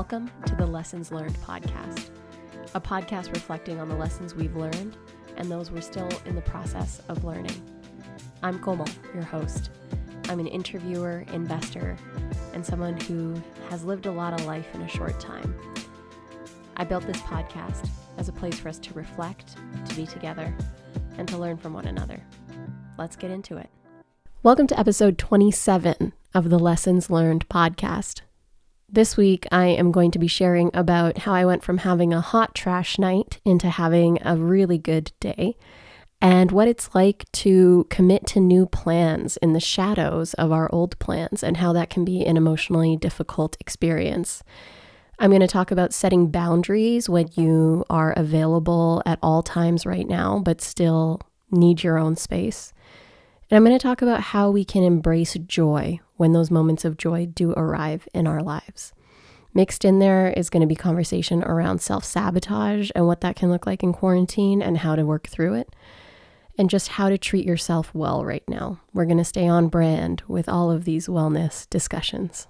Welcome to the Lessons Learned podcast, a podcast reflecting on the lessons we've learned and those we're still in the process of learning. I'm Komal, your host. I'm an interviewer, investor, and someone who has lived a lot of life in a short time. I built this podcast as a place for us to reflect, to be together, and to learn from one another. Let's get into it. Welcome to episode 27 of the Lessons Learned podcast. This week, I am going to be sharing about how I went from having a hot trash night into having a really good day, and what it's like to commit to new plans in the shadows of our old plans and how that can be an emotionally difficult experience. I'm going to talk about setting boundaries when you are available at all times right now, but still need your own space. And I'm going to talk about how we can embrace joy when those moments of joy do arrive in our lives. Mixed in there is going to be conversation around self-sabotage and what that can look like in quarantine and how to work through it, and just how to treat yourself well right now. We're going to stay on brand with all of these wellness discussions.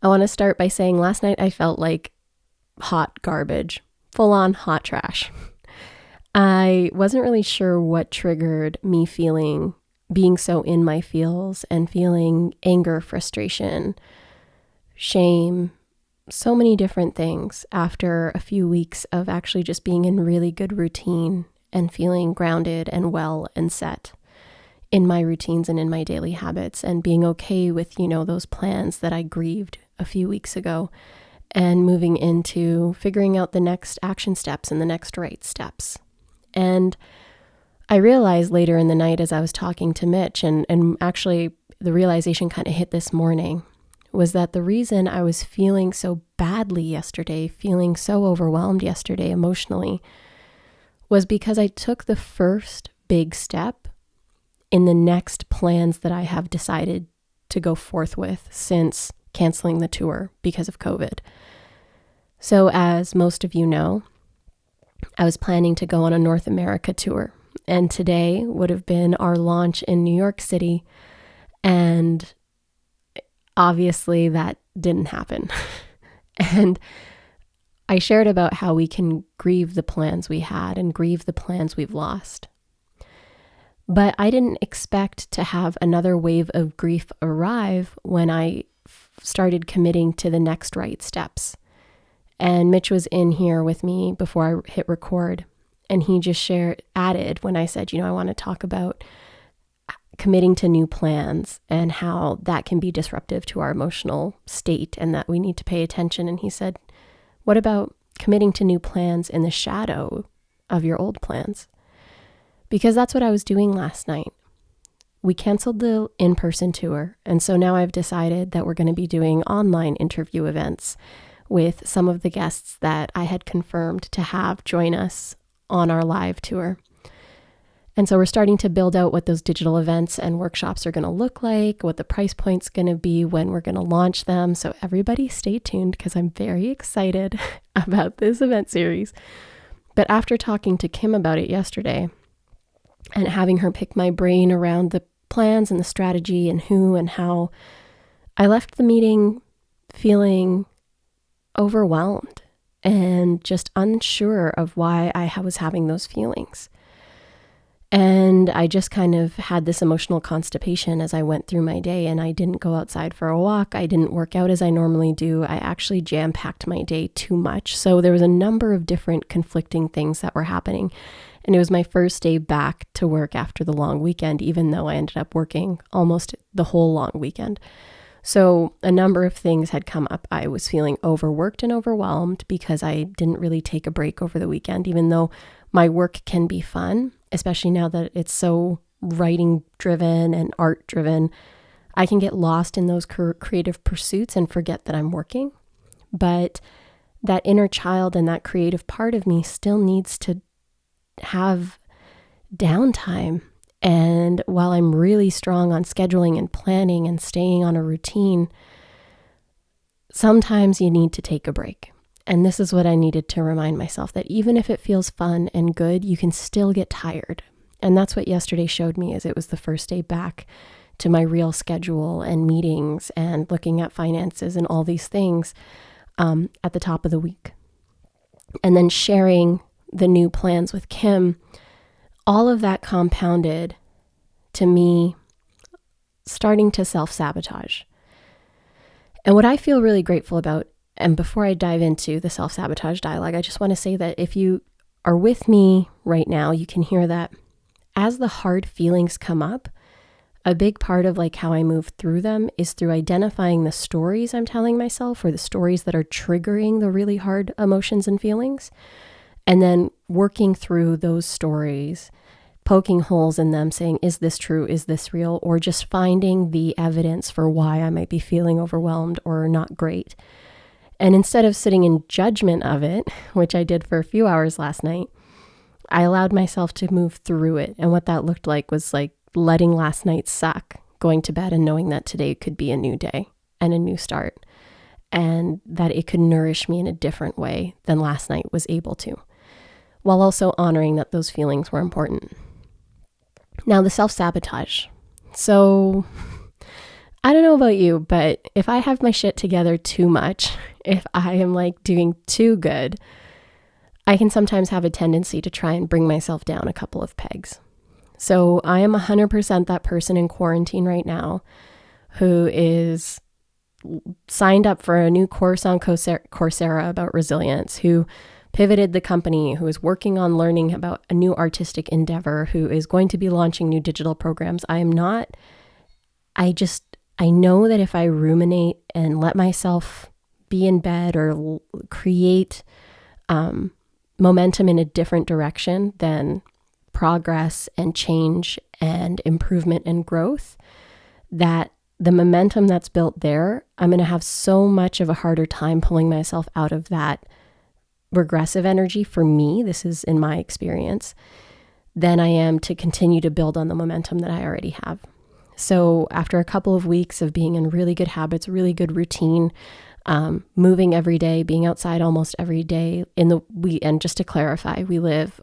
I want to start by saying last night I felt like hot garbage, full-on hot trash. I wasn't really sure what triggered me being so in my feels and feeling anger, frustration, shame, so many different things after a few weeks of actually just being in really good routine and feeling grounded and well and set in my routines and in my daily habits and being okay with, those plans that I grieved a few weeks ago and moving into figuring out the next action steps and the next right steps. And I realized later in the night as I was talking to Mitch, and actually the realization kind of hit this morning, was that the reason I was feeling so badly yesterday, feeling so overwhelmed yesterday emotionally, was because I took the first big step in the next plans that I have decided to go forth with since canceling the tour because of COVID. So as most of you know, I was planning to go on a North America tour, and today would have been our launch in New York City, and obviously that didn't happen. And I shared about how we can grieve the plans we had and grieve the plans we've lost. But I didn't expect to have another wave of grief arrive when I started committing to the next right steps. And Mitch was in here with me before I hit record, and he just added when I said, I want to talk about committing to new plans and how that can be disruptive to our emotional state and that we need to pay attention. And he said, what about committing to new plans in the shadow of your old plans? Because that's what I was doing last night. We canceled the in-person tour, and so now I've decided that we're going to be doing online interview events with some of the guests that I had confirmed to have join us on our live tour. And so we're starting to build out what those digital events and workshops are going to look like, what the price point's going to be, when we're going to launch them. So everybody stay tuned because I'm very excited about this event series. But after talking to Kim about it yesterday and having her pick my brain around the plans and the strategy and who and how, I left the meeting feeling overwhelmed and just unsure of why I was having those feelings. And I just kind of had this emotional constipation as I went through my day, and I didn't go outside for a walk. I didn't work out as I normally do. I actually jam-packed my day too much. So there was a number of different conflicting things that were happening. And it was my first day back to work after the long weekend, even though I ended up working almost the whole long weekend. So a number of things had come up. I was feeling overworked and overwhelmed because I didn't really take a break over the weekend, even though my work can be fun, especially now that it's so writing driven and art driven. I can get lost in those creative pursuits and forget that I'm working. But that inner child and that creative part of me still needs to have downtime. And while I'm really strong on scheduling and planning and staying on a routine, sometimes you need to take a break. And this is what I needed to remind myself, that even if it feels fun and good, you can still get tired. And that's what yesterday showed me, as it was the first day back to my real schedule and meetings and looking at finances and all these things at the top of the week. And then sharing the new plans with Kim, all of that compounded to me starting to self-sabotage. And what I feel really grateful about, and before I dive into the self-sabotage dialogue, I just want to say that if you are with me right now, you can hear that as the hard feelings come up, a big part of like how I move through them is through identifying the stories I'm telling myself or the stories that are triggering the really hard emotions and feelings, and then working through those stories, poking holes in them, saying, is this true? Is this real? Or just finding the evidence for why I might be feeling overwhelmed or not great. And instead of sitting in judgment of it, which I did for a few hours last night, I allowed myself to move through it. And what that looked like was like letting last night suck, going to bed and knowing that today could be a new day and a new start, and that it could nourish me in a different way than last night was able to, while also honoring that those feelings were important. Now, the self-sabotage. So I don't know about you, but if I have my shit together too much, if I am like doing too good, I can sometimes have a tendency to try and bring myself down a couple of pegs. So I am 100% that person in quarantine right now who is signed up for a new course on Coursera about resilience, who pivoted the company, who is working on learning about a new artistic endeavor, who is going to be launching new digital programs. I know that if I ruminate and let myself be in bed or create momentum in a different direction than progress and change and improvement and growth, that the momentum that's built there, I'm going to have so much of a harder time pulling myself out of that regressive energy for me, this is in my experience, than I am to continue to build on the momentum that I already have. So after a couple of weeks of being in really good habits, really good routine, moving every day, being outside almost every day and just to clarify, we live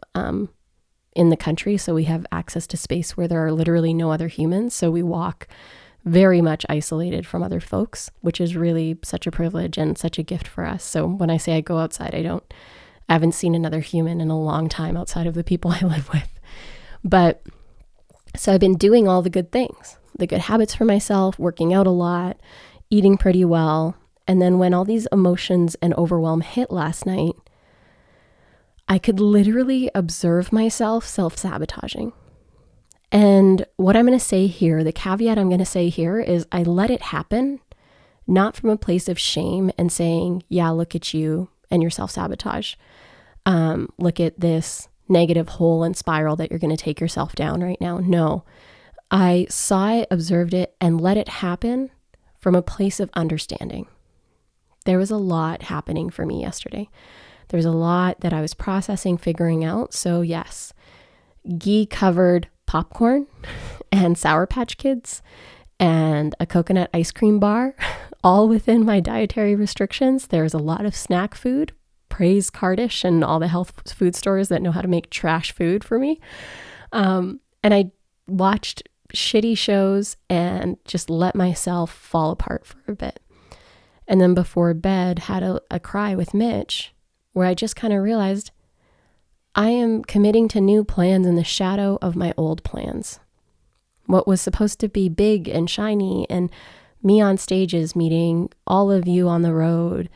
in the country, so we have access to space where there are literally no other humans. So we walk very much isolated from other folks, which is really such a privilege and such a gift for us. So when I say I go outside, I haven't seen another human in a long time outside of the people I live with. But so I've been doing all the good things, the good habits for myself, working out a lot, eating pretty well. And then when all these emotions and overwhelm hit last night, I could literally observe myself self-sabotaging. And what I'm going to say here, the caveat I'm going to say here is I let it happen, not from a place of shame and saying, yeah, look at you and your self-sabotage. Look at this negative hole and spiral that you're going to take yourself down right now. No, I saw it, observed it, and let it happen from a place of understanding. There was a lot happening for me yesterday. There's a lot that I was processing, figuring out. So yes, ghee-covered popcorn and Sour Patch Kids and a coconut ice cream bar, all within my dietary restrictions. There's a lot of snack food. Praise Cardish and all the health food stores that know how to make trash food for me. And I watched shitty shows and just let myself fall apart for a bit. And then before bed, had a cry with Mitch where I just kind of realized I am committing to new plans in the shadow of my old plans. What was supposed to be big and shiny and me on stages, meeting all of you on the road,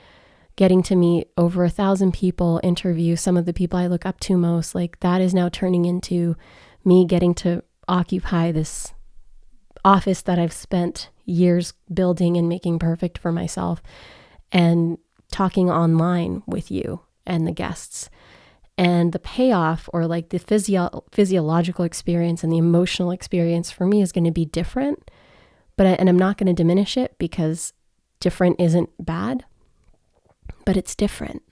getting to meet over 1,000 people, interview some of the people I look up to most, like that is now turning into me getting to occupy this office that I've spent years building and making perfect for myself, and talking online with you and the guests. And the payoff, or like the physiological experience and the emotional experience for me, is going to be different, and I'm not going to diminish it because different isn't bad, but it's different.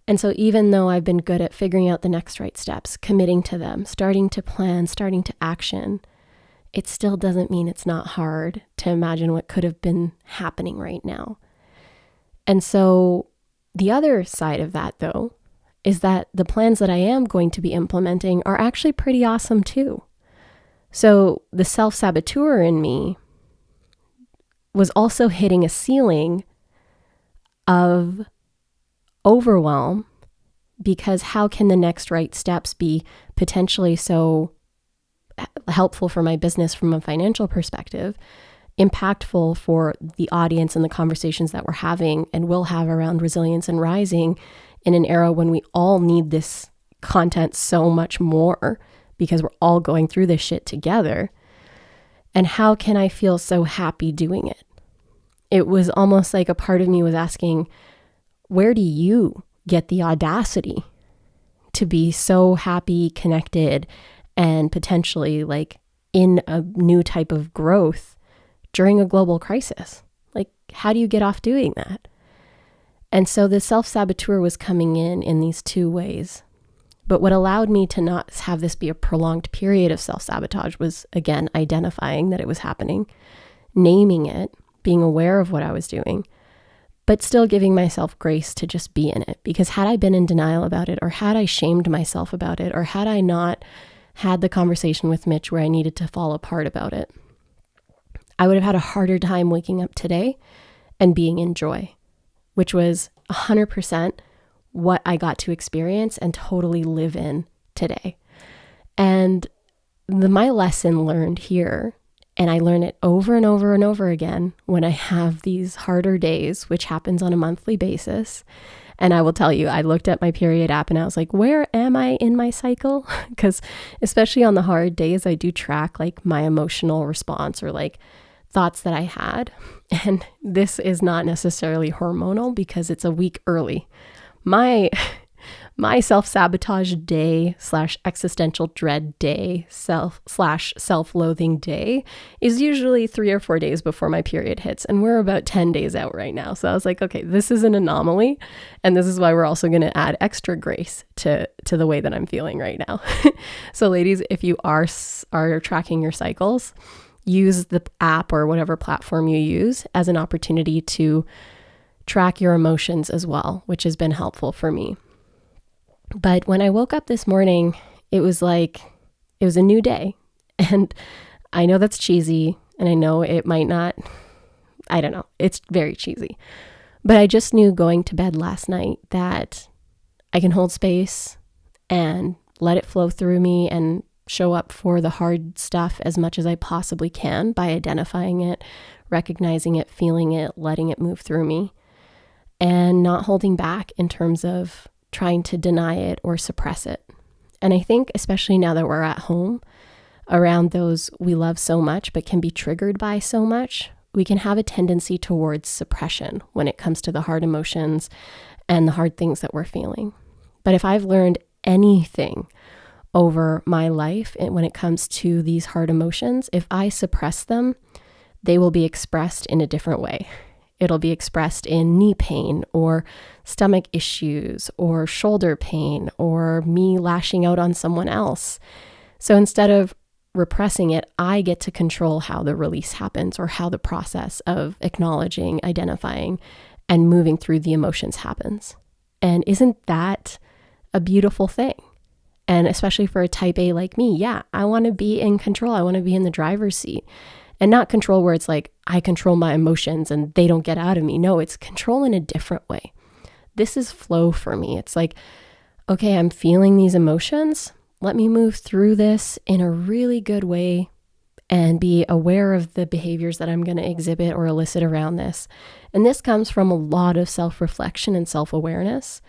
And so even though I've been good at figuring out the next right steps, committing to them, starting to plan, starting to action, it still doesn't mean it's not hard to imagine what could have been happening right now. And so the other side of that, though, is that the plans that I am going to be implementing are actually pretty awesome too. So the self-saboteur in me was also hitting a ceiling of overwhelm, because how can the next right steps be potentially so helpful for my business from a financial perspective, impactful for the audience and the conversations that we're having and will have around resilience and rising in an era when we all need this content so much more because we're all going through this shit together. And how can I feel so happy doing it? It was almost like a part of me was asking, where do you get the audacity to be so happy, connected, and potentially like in a new type of growth during a global crisis? Like, how do you get off doing that? And so the self-saboteur was coming in these two ways. But what allowed me to not have this be a prolonged period of self-sabotage was, again, identifying that it was happening, naming it, being aware of what I was doing, but still giving myself grace to just be in it. Because had I been in denial about it, or had I shamed myself about it, or had I not had the conversation with Mitch where I needed to fall apart about it, I would have had a harder time waking up today and being in joy, which was 100% what I got to experience and totally live in today. And my lesson learned here, and I learn it over and over and over again when I have these harder days, which happens on a monthly basis. And I will tell you, I looked at my period app and I was like, where am I in my cycle? Because especially on the hard days, I do track like my emotional response or like thoughts that I had. And this is not necessarily hormonal because it's a week early. My self-sabotage day / existential dread day / self-loathing day is usually 3 or 4 days before my period hits. And we're about 10 days out right now. So I was like, okay, this is an anomaly. And this is why we're also going to add extra grace to the way that I'm feeling right now. So ladies, if you are tracking your cycles, use the app or whatever platform you use as an opportunity to track your emotions as well, which has been helpful for me. But when I woke up this morning, it was like, it was a new day. And I know that's cheesy, and I know it might not, I don't know, it's very cheesy. But I just knew going to bed last night that I can hold space and let it flow through me and show up for the hard stuff as much as I possibly can by identifying it, recognizing it, feeling it, letting it move through me, and not holding back in terms of trying to deny it or suppress it. And I think especially now that we're at home around those we love so much but can be triggered by so much, we can have a tendency towards suppression when it comes to the hard emotions and the hard things that we're feeling. But if I've learned anything over my life when it comes to these hard emotions, if I suppress them, they will be expressed in a different way. It'll be expressed in knee pain or stomach issues or shoulder pain or me lashing out on someone else. So instead of repressing it, I get to control how the release happens or how the process of acknowledging, identifying, and moving through the emotions happens. And isn't that a beautiful thing? And especially for a type A like me, yeah, I want to be in control. I want to be in the driver's seat. And not control where it's like, I control my emotions and they don't get out of me. No, it's control in a different way. This is flow for me. It's like, okay, I'm feeling these emotions. Let me move through this in a really good way and be aware of the behaviors that I'm going to exhibit or elicit around this. And this comes from a lot of self-reflection and self-awareness.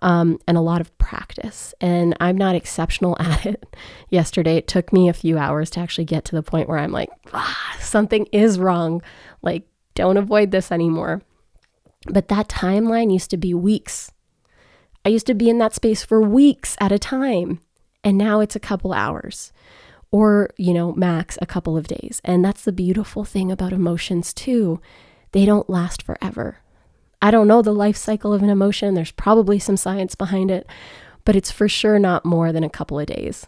And a lot of practice. And I'm not exceptional at it. Yesterday, it took me a few hours to actually get to the point where I'm like, something is wrong. Like, don't avoid this anymore. But that timeline used to be weeks. I used to be in that space for weeks at a time. And now it's a couple hours or, max a couple of days. And that's the beautiful thing about emotions too. They don't last forever. I don't know the life cycle of an emotion. There's probably some science behind it, but it's for sure not more than a couple of days.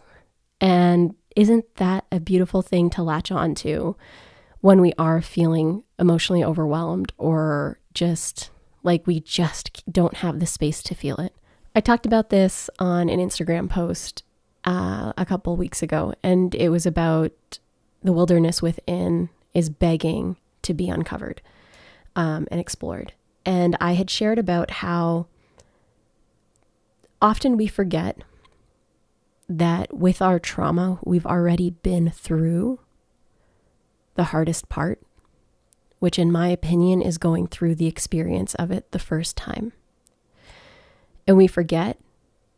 And isn't that a beautiful thing to latch on to when we are feeling emotionally overwhelmed or just like we just don't have the space to feel it? I talked about this on an Instagram post a couple weeks ago, and it was about the wilderness within is begging to be uncovered and explored. And I had shared about how often we forget that with our trauma, we've already been through the hardest part, which in my opinion is going through the experience of it the first time. And we forget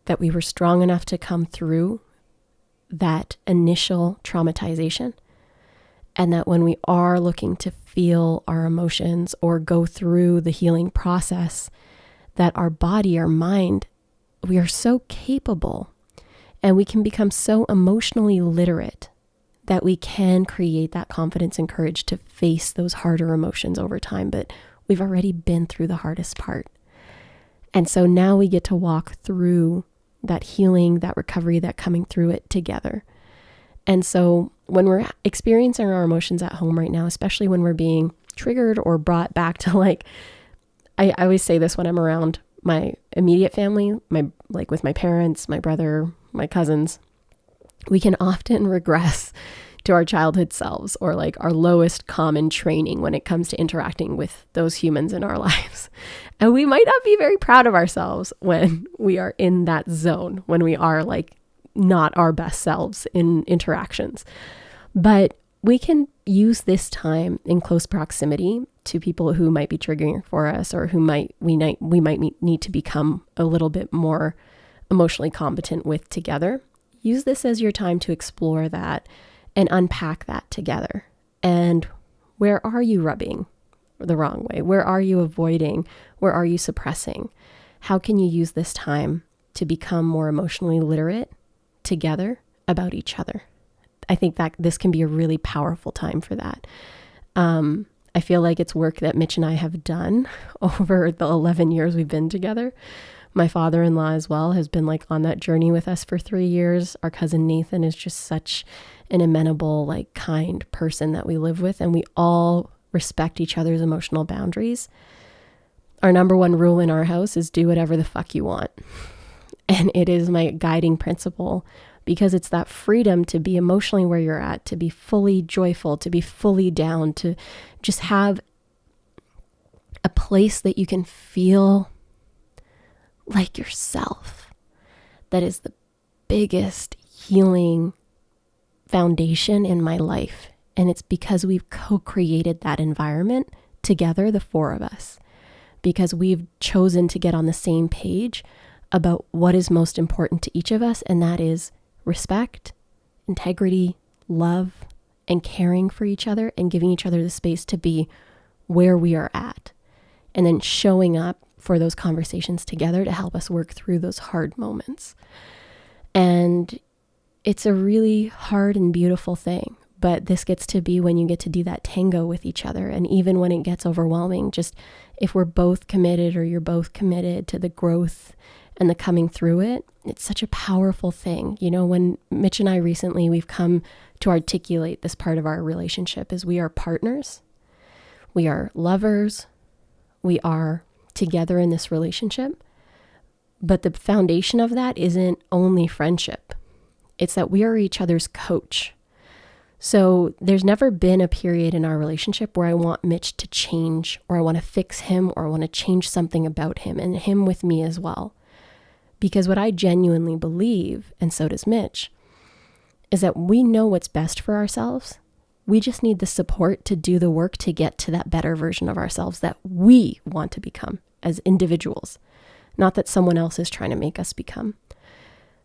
that we were strong enough to come through that initial traumatization, and that when we are looking to feel our emotions or go through the healing process, that our body, our mind, we are so capable and we can become so emotionally literate that we can create that confidence and courage to face those harder emotions over time. But we've already been through the hardest part. And so now we get to walk through that healing, that recovery, that coming through it together. And so when we're experiencing our emotions at home right now, especially when we're being triggered or brought back to I always say this when I'm around my immediate family, with my parents, my brother, my cousins, we can often regress to our childhood selves or our lowest common training when it comes to interacting with those humans in our lives. And we might not be very proud of ourselves when we are in that zone, when we are not our best selves in interactions. But we can use this time in close proximity to people who might be triggering for us, or who we might need to become a little bit more emotionally competent with together. Use this as your time to explore that and unpack that together. And where are you rubbing the wrong way? Where are you avoiding? Where are you suppressing? How can you use this time to become more emotionally literate together about each other? I think that this can be a really powerful time for that. I feel like it's work that Mitch and I have done over the 11 years we've been together. My father-in-law as well has been on that journey with us for 3 years. Our cousin Nathan is just such an amenable, kind person that we live with, and we all respect each other's emotional boundaries. Our number one rule in our house is do whatever the fuck you want. And it is my guiding principle, because it's that freedom to be emotionally where you're at, to be fully joyful, to be fully down, to just have a place that you can feel like yourself. That is the biggest healing foundation in my life. And it's because we've co-created that environment together, the four of us, because we've chosen to get on the same page about what is most important to each of us. And that is respect, integrity, love, and caring for each other, and giving each other the space to be where we are at. And then showing up for those conversations together to help us work through those hard moments. And it's a really hard and beautiful thing, but this gets to be when you get to do that tango with each other. And even when it gets overwhelming, just if we're both committed, or you're both committed to the growth and the coming through it, it's such a powerful thing. When Mitch and I recently, we've come to articulate this part of our relationship is we are partners, we are lovers, we are together in this relationship. But the foundation of that isn't only friendship. It's that we are each other's coach. So there's never been a period in our relationship where I want Mitch to change, or I want to fix him, or I want to change something about him, and him with me as well. Because what I genuinely believe, and so does Mitch, is that we know what's best for ourselves. We just need the support to do the work to get to that better version of ourselves that we want to become as individuals, not that someone else is trying to make us become.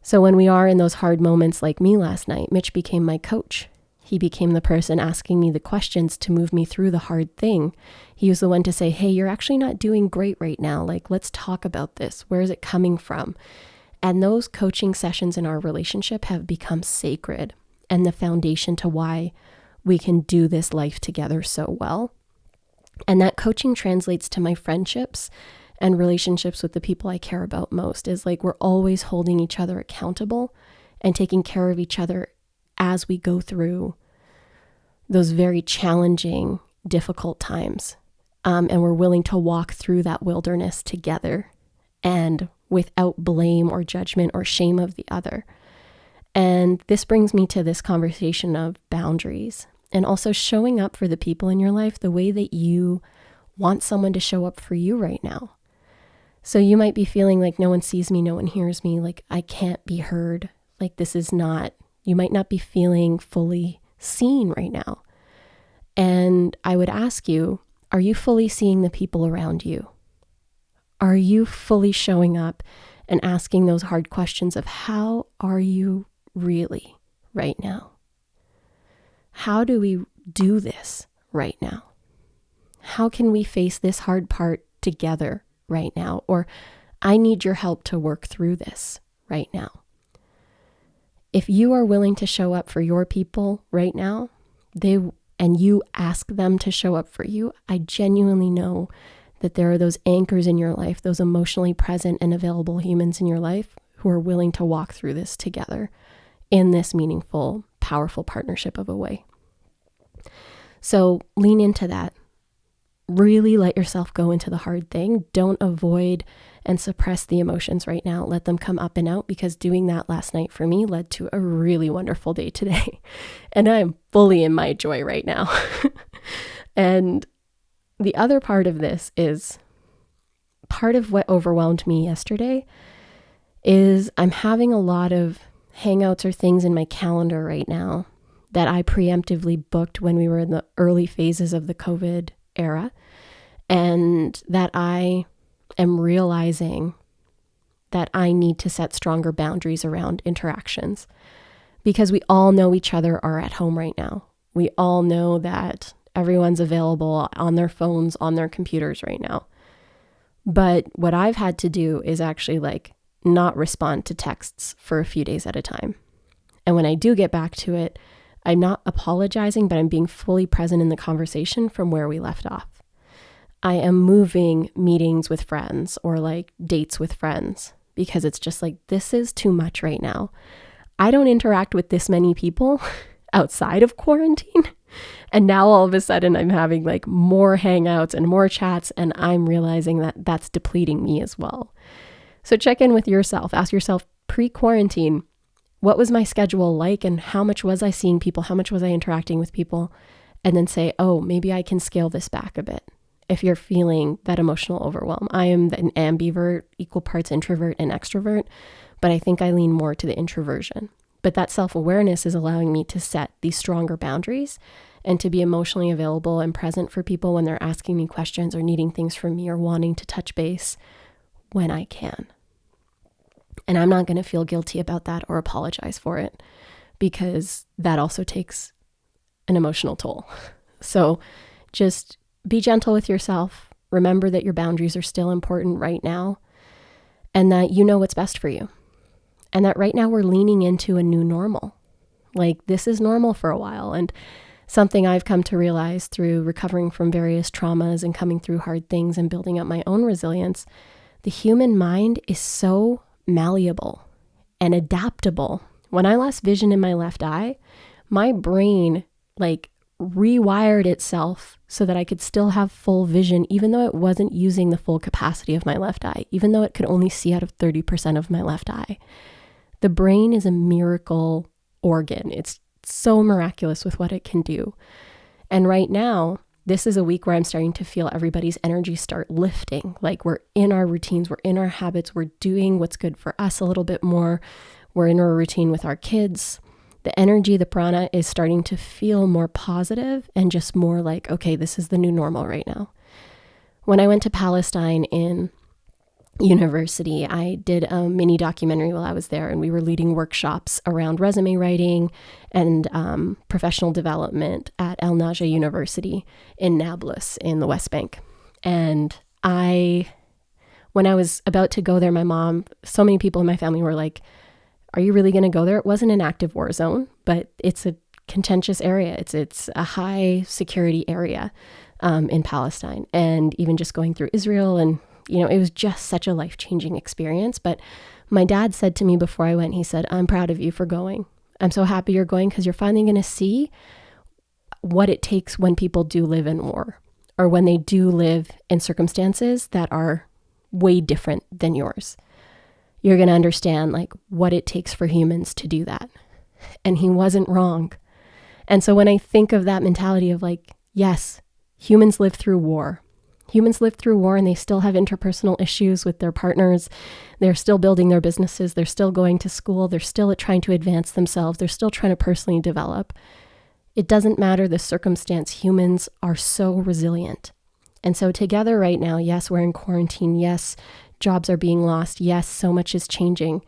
So when we are in those hard moments like me last night, Mitch became my coach. He became the person asking me the questions to move me through the hard thing. He was the one to say, hey, you're actually not doing great right now. Let's talk about this. Where is it coming from? And those coaching sessions in our relationship have become sacred and the foundation to why we can do this life together so well. And that coaching translates to my friendships and relationships with the people I care about most. Is we're always holding each other accountable and taking care of each other as we go through those very challenging, difficult times. And we're willing to walk through that wilderness together, and without blame or judgment or shame of the other. And this brings me to this conversation of boundaries. and also showing up for the people in your life the way that you want someone to show up for you right now. So you might be feeling like no one sees me, no one hears me, like I can't be heard, like this is not, you might not be feeling fully seen right now. And I would ask you, are you fully seeing the people around you? Are you fully showing up and asking those hard questions of how are you really right now? How do we do this right now? How can we face this hard part together right now? Or I need your help to work through this right now. If you are willing to show up for your people right now, and you ask them to show up for you, I genuinely know that there are those anchors in your life, those emotionally present and available humans in your life who are willing to walk through this together in this meaningful, powerful partnership of a way. So lean into that. Really let yourself go into the hard thing. Don't avoid and suppress the emotions right now. Let them come up and out, because doing that last night for me led to a really wonderful day today. And I'm fully in my joy right now. And the other part of this is, part of what overwhelmed me yesterday is I'm having a lot of hangouts or things in my calendar right now that I preemptively booked when we were in the early phases of the COVID era, and that I am realizing that I need to set stronger boundaries around interactions, because we all know each other are at home right now. We all know that everyone's available on their phones, on their computers right now. But what I've had to do is actually not respond to texts for a few days at a time. And when I do get back to it, I'm not apologizing, but I'm being fully present in the conversation from where we left off. I am moving meetings with friends or dates with friends, because it's just this is too much right now. I don't interact with this many people outside of quarantine. And now all of a sudden I'm having more hangouts and more chats, and I'm realizing that that's depleting me as well. So check in with yourself. Ask yourself, pre-quarantine, what was my schedule like, and how much was I seeing people? How much was I interacting with people? And then say, oh, maybe I can scale this back a bit. If you're feeling that emotional overwhelm, I am an ambivert, equal parts introvert and extrovert, but I think I lean more to the introversion. But that self-awareness is allowing me to set these stronger boundaries and to be emotionally available and present for people when they're asking me questions or needing things from me or wanting to touch base when I can. And I'm not going to feel guilty about that or apologize for it, because that also takes an emotional toll. So just be gentle with yourself. Remember that your boundaries are still important right now, and that you know what's best for you. And that right now we're leaning into a new normal. This is normal for a while. And something I've come to realize through recovering from various traumas and coming through hard things and building up my own resilience, the human mind is so malleable and adaptable. When I lost vision in my left eye, my brain rewired itself so that I could still have full vision, even though it wasn't using the full capacity of my left eye, even though it could only see out of 30% of my left eye. The brain is a miracle organ. It's so miraculous with what it can do. And right now, this is a week where I'm starting to feel everybody's energy start lifting. We're in our routines, we're in our habits, we're doing what's good for us a little bit more. We're in our routine with our kids. The energy, the prana is starting to feel more positive and just more okay, this is the new normal right now. When I went to Palestine in university, I did a mini documentary while I was there, and we were leading workshops around resume writing and professional development at El Naja University in Nablus in the West Bank. And when I was about to go there, my mom, so many people in my family were like, are you really going to go there? It wasn't an active war zone, but it's a contentious area. It's a high security area in Palestine. And even just going through Israel, and it was just such a life-changing experience. But my dad said to me before I went, he said, I'm proud of you for going. I'm so happy you're going, because you're finally going to see what it takes when people do live in war, or when they do live in circumstances that are way different than yours. You're going to understand what it takes for humans to do that. And he wasn't wrong. And so when I think of that mentality of like, yes, humans live through war. Humans live through war and they still have interpersonal issues with their partners. They're still building their businesses. They're still going to school. They're still trying to advance themselves. They're still trying to personally develop. It doesn't matter the circumstance. Humans are so resilient. And so together right now, yes, we're in quarantine. Yes, jobs are being lost. Yes, so much is changing.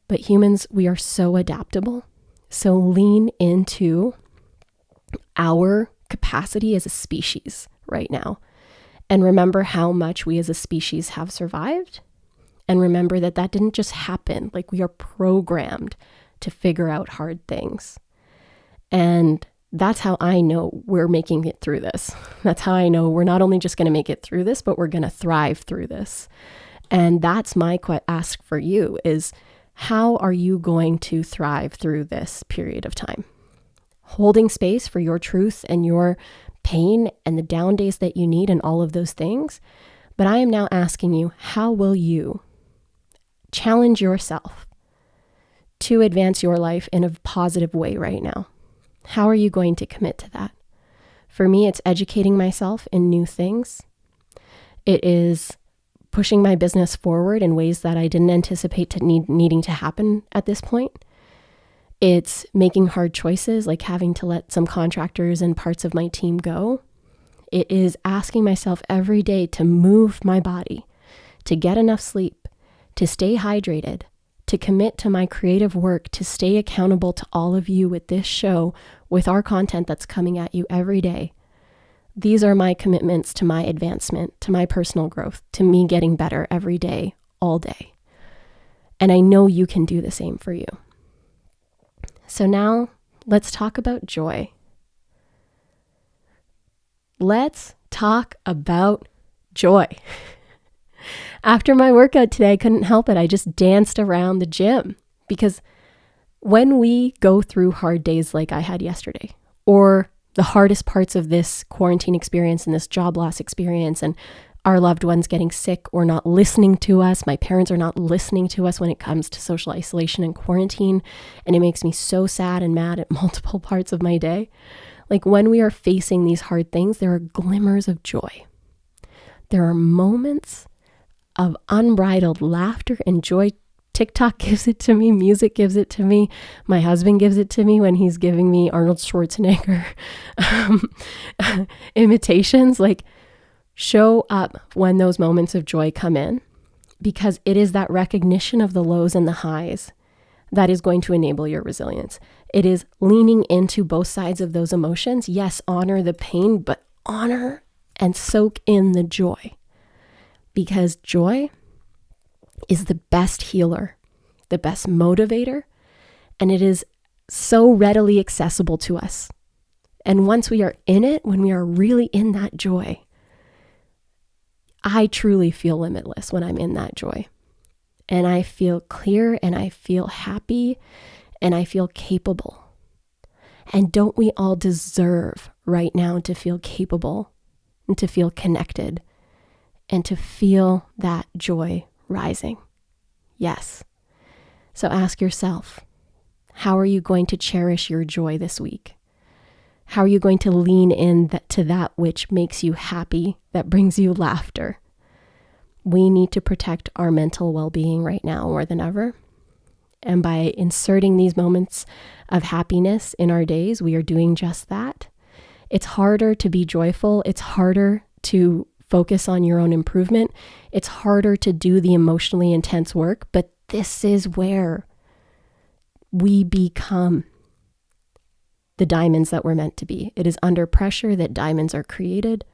But humans, we are so adaptable. So lean into our capacity as a species right now. And remember how much we as a species have survived. And remember that that didn't just happen. Like, we are programmed to figure out hard things. And that's how I know we're making it through this. That's how I know we're not only just going to make it through this, but we're going to thrive through this. And that's my ask for you is, how are you going to thrive through this period of time? Holding space for your truth and your pain and the down days that you need and all of those things. But I am now asking you, how will you challenge yourself to advance your life in a positive way right now? How are you going to commit to that? For me, it's educating myself in new things. It is pushing my business forward in ways that I didn't anticipate needing to happen at this point. It's making hard choices, like having to let some contractors and parts of my team go. It is asking myself every day to move my body, to get enough sleep, to stay hydrated, to commit to my creative work, to stay accountable to all of you with this show, with our content that's coming at you every day. These are my commitments to my advancement, to my personal growth, to me getting better every day, all day. And I know you can do the same for you. So now let's talk about joy. Let's talk about joy. After my workout today, I couldn't help it. I just danced around the gym, because when we go through hard days like I had yesterday, or the hardest parts of this quarantine experience and this job loss experience, and our loved ones getting sick or not listening to us, my parents are not listening to us when it comes to social isolation and quarantine, and it makes me so sad and mad at multiple parts of my day. Like, when we are facing these hard things, there are glimmers of joy. There are moments of unbridled laughter and joy. TikTok gives it to me. Music gives it to me. My husband gives it to me when he's giving me Arnold Schwarzenegger imitations. Like, show up when those moments of joy come in, because it is that recognition of the lows and the highs that is going to enable your resilience. It is leaning into both sides of those emotions. Yes, honor the pain, but honor and soak in the joy. Because joy is the best healer, the best motivator, and it is so readily accessible to us. And once we are in it, when we are really in that joy, I truly feel limitless when I'm in that joy. And I feel clear, and I feel happy, and I feel capable. And don't we all deserve right now to feel capable and to feel connected and to feel that joy rising? Yes. So ask yourself, how are you going to cherish your joy this week? How are you going to lean in to that which makes you happy, that brings you laughter? We need to protect our mental well-being right now more than ever. And by inserting these moments of happiness in our days, we are doing just that. It's harder to be joyful. It's harder to focus on your own improvement. It's harder to do the emotionally intense work, but this is where we become the diamonds that we're meant to be. It is under pressure that diamonds are created,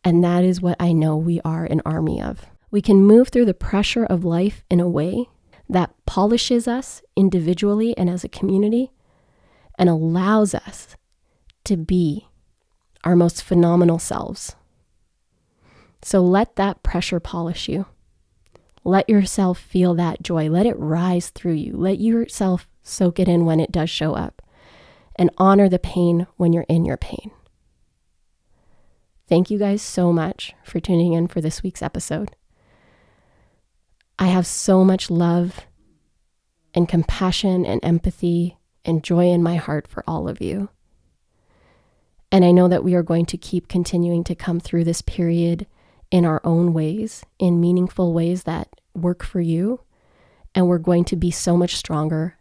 and that is what I know we are an army of. We can move through the pressure of life in a way that polishes us individually and as a community, and allows us to be our most phenomenal selves. So let that pressure polish you. Let yourself feel that joy. Let it rise through you. Let yourself soak it in when it does show up. And honor the pain when you're in your pain. Thank you guys so much for tuning in for this week's episode. I have so much love and compassion and empathy and joy in my heart for all of you. And I know that we are going to keep continuing to come through this period in our own ways, in meaningful ways that work for you. And we're going to be so much stronger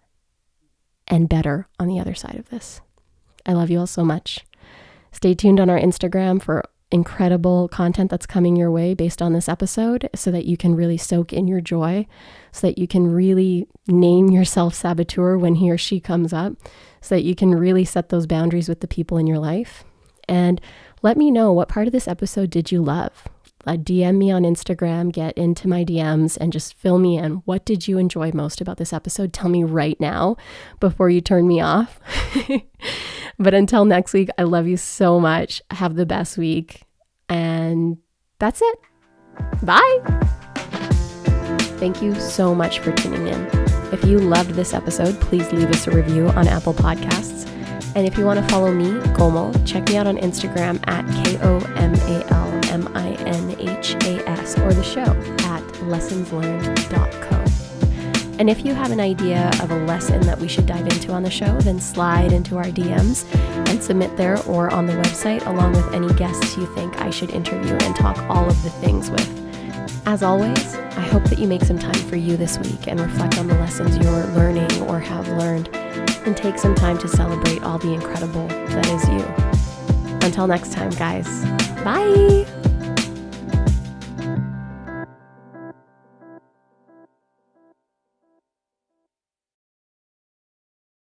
and better on the other side of this. I love you all so much. Stay tuned on our Instagram for incredible content that's coming your way based on this episode so that you can really soak in your joy, so that you can really name your self-saboteur when he or she comes up, so that you can really set those boundaries with the people in your life. And let me know, what part of this episode did you love? DM me on Instagram, get into my DMs and just fill me in. What did you enjoy most about this episode? Tell me right now before you turn me off. But until next week, I love you so much. Have the best week. And that's it. Bye. Thank you so much for tuning in. If you loved this episode, please leave us a review on Apple Podcasts. And if you want to follow me, Komal, check me out on Instagram at KOMALMINHAS or the show at lessonslearned.co. And if you have an idea of a lesson that we should dive into on the show, then slide into our DMs and submit there or on the website along with any guests you think I should interview and talk all of the things with. As always, I hope that you make some time for you this week and reflect on the lessons you're learning or have learned, and take some time to celebrate all the incredible that is you. Until next time, guys. Bye!